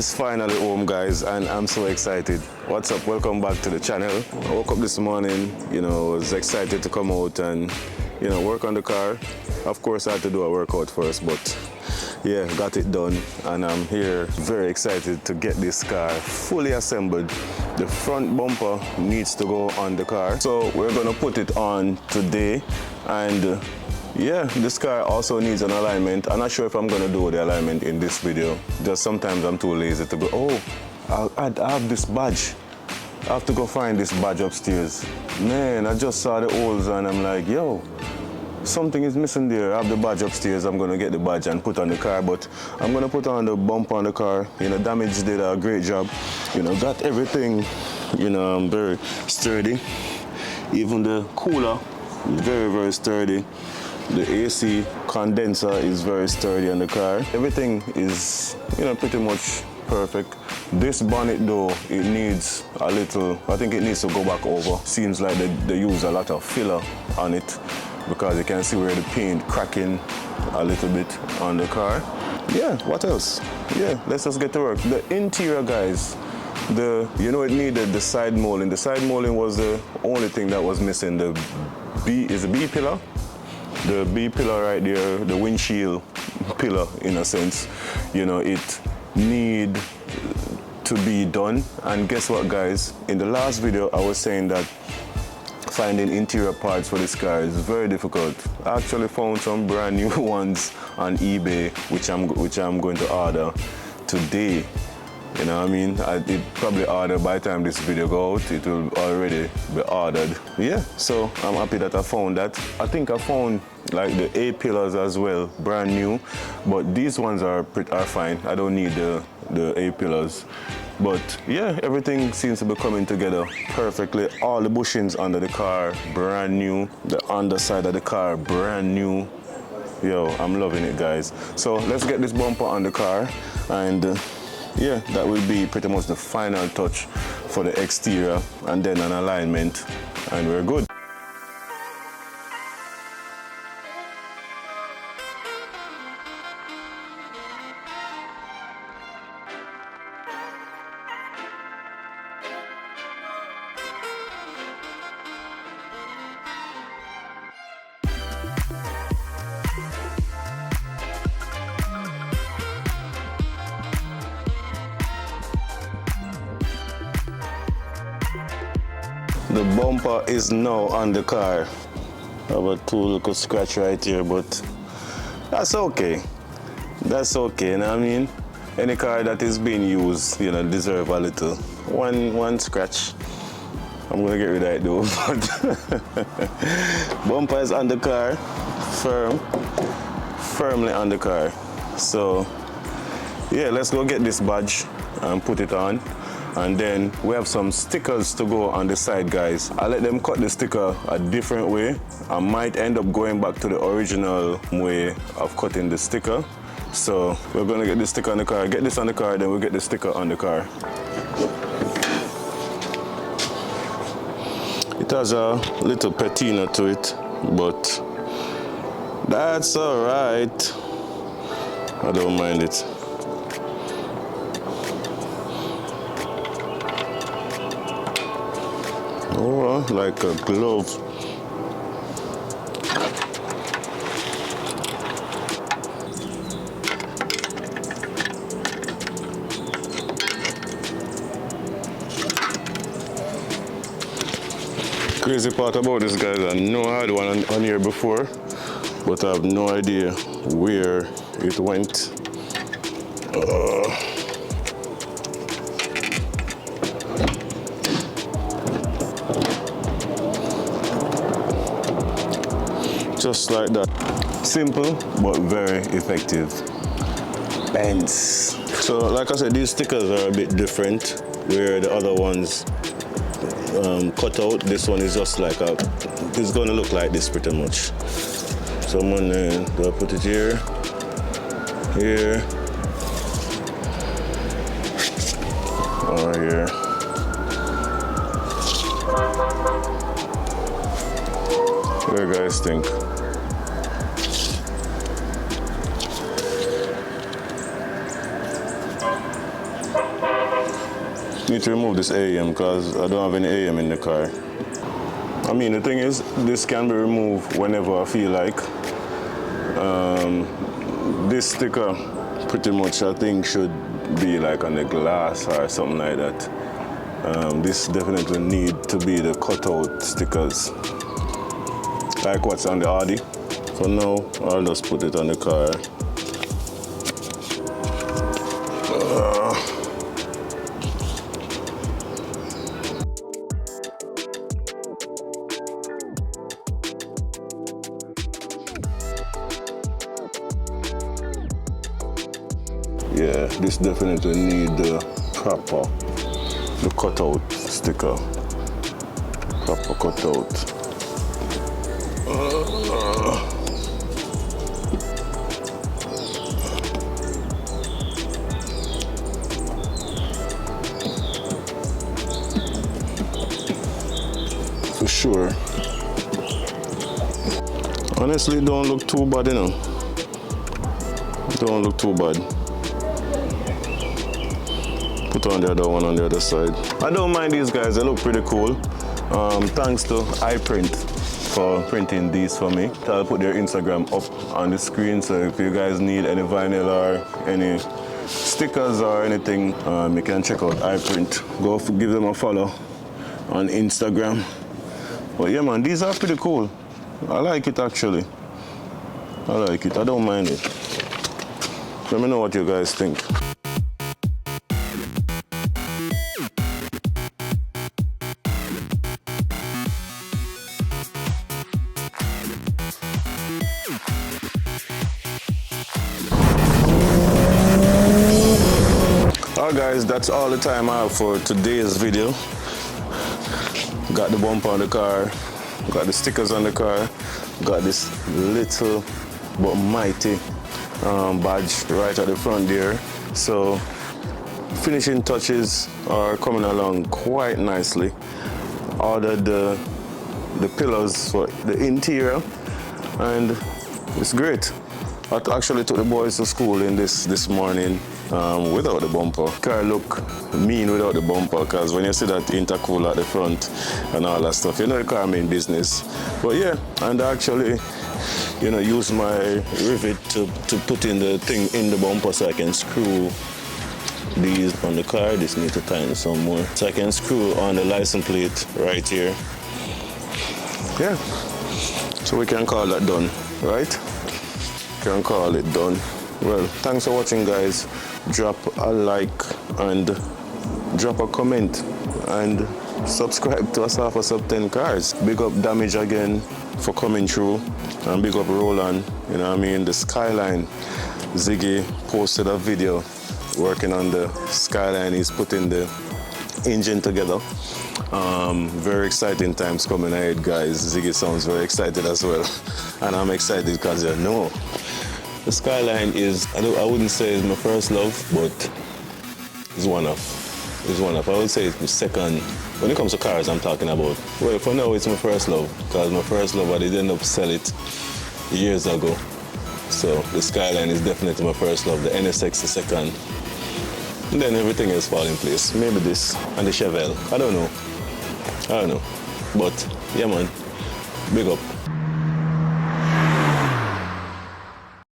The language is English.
is finally home, guys, and I'm so excited. What's up? Welcome back to the channel. I woke up this morning, was excited to come out and, work on the car. Of course, I had to do a workout first, but yeah, got it done, and I'm here very excited to get this car fully assembled. The front bumper needs to go on the car, so we're gonna put it on today. And yeah, this car also needs an alignment. I'm not sure if I'm gonna do the alignment in this video. Just sometimes I'm too lazy to go, I have this badge. I have to go find this badge upstairs. Man, I just saw the holes and I'm like, yo, something is missing there. I have the badge upstairs. I'm gonna get the badge and put on the car, but I'm gonna put on the bumper on the car. Damage did a great job. Got everything, very sturdy. Even the cooler, very, very sturdy. The AC condenser is very sturdy on the car. Everything is, pretty much perfect. This bonnet though, it needs a little, I think it needs to go back over. Seems like they use a lot of filler on it because you can see where the paint cracking a little bit on the car. Yeah, what else? Yeah, let's just get to work. The interior, guys, it needed the side molding. The side molding was the only thing that was missing. The B pillar. The B pillar right there, the windshield pillar in a sense, it need to be done. And guess what, guys? In the last video, I was saying that finding interior parts for this car is very difficult. I actually found some brand new ones on eBay, which I'm going to order today. It probably ordered by the time this video goes out, it will already be ordered. Yeah, so I'm happy that I found that. I think I found like the A pillars as well, brand new, but these ones are fine. I don't need the A pillars. But yeah, everything seems to be coming together perfectly. All the bushings under the car, brand new. The underside of the car, brand new. Yo, I'm loving it, guys. So let's get this bumper on the car, and yeah, that will be pretty much the final touch for the exterior, and then an alignment, and we're good. The bumper is now on the car. I have a little scratch right here, but that's okay. That's okay, Any car that is being used, deserve a little. One scratch. I'm gonna get rid of it though, but bumper is on the car, firmly on the car. So yeah, let's go get this badge and put it on. And then we have some stickers to go on the side, guys. I let them cut the sticker a different way. I might end up going back to the original way of cutting the sticker. So we're gonna get the sticker on the car, get this on the car, then we'll get the sticker on the car. It has a little patina to it, but that's all right. I don't mind it. Oh, like a glove. Crazy part about this, guys, I know I had one on here before, but I have no idea where it went. Just like that. Simple, but very effective. Bends. So, like I said, these stickers are a bit different, where the other ones cut out. This one is just like it's gonna look like this pretty much. So I'm gonna put it here, or here. What do you guys think? Need to remove this AEM because I don't have any AEM in the car. I mean, the thing is, this can be removed whenever I feel like. This sticker pretty much I think should be like on the glass or something like that. This definitely need to be the cutout stickers, like what's on the Audi. For now, I'll just put it on the car. Yeah, this definitely need the cutout sticker. Proper cutout. For sure. Honestly, don't look too bad, you know. Don't look too bad. Put on the other one on the other side. I don't mind these guys, they look pretty cool. Thanks to iPrint for printing these for me. I'll put their Instagram up on the screen, so if you guys need any vinyl or any stickers or anything, you can check out iPrint. Go give them a follow on Instagram. But yeah man, these are pretty cool. I like it actually. I like it, I don't mind it. Let me know what you guys think. Alright guys, that's all the time I have for today's video. Got the bumper on the car, got the stickers on the car, got this little but mighty badge right at the front there. So finishing touches are coming along quite nicely. Ordered the pillars for the interior and it's great. I actually took the boys to school in this morning without the bumper. Car look mean without the bumper because when you see that intercooler at the front and all that stuff, you know the car mean business. But yeah, and I actually, you know, use my rivet to put in the thing in the bumper so I can screw these on the car. This needs to tighten some more. So I can screw on the license plate right here. Yeah, so we can call that done, right? Can call it done. Well, thanks for watching guys. Drop a like and drop a comment and subscribe to Asafa Sub 10 Cars. Big up Damage again for coming through and big up Roland, you know what I mean, the Skyline. Ziggy posted a video working on the Skyline. He's putting the engine together. Very exciting times coming ahead guys. Ziggy sounds very excited as well and I'm excited because you know the Skyline is, I wouldn't say it's my first love, but it's one of. It's one of. I would say it's my second. When it comes to cars, I'm talking about. Well, for now, it's my first love, because my first love, I did end up selling it years ago. So the Skyline is definitely my first love. The NSX the second. And then everything else fall in place. Maybe this and the Chevelle. I don't know. But yeah, man. Big up.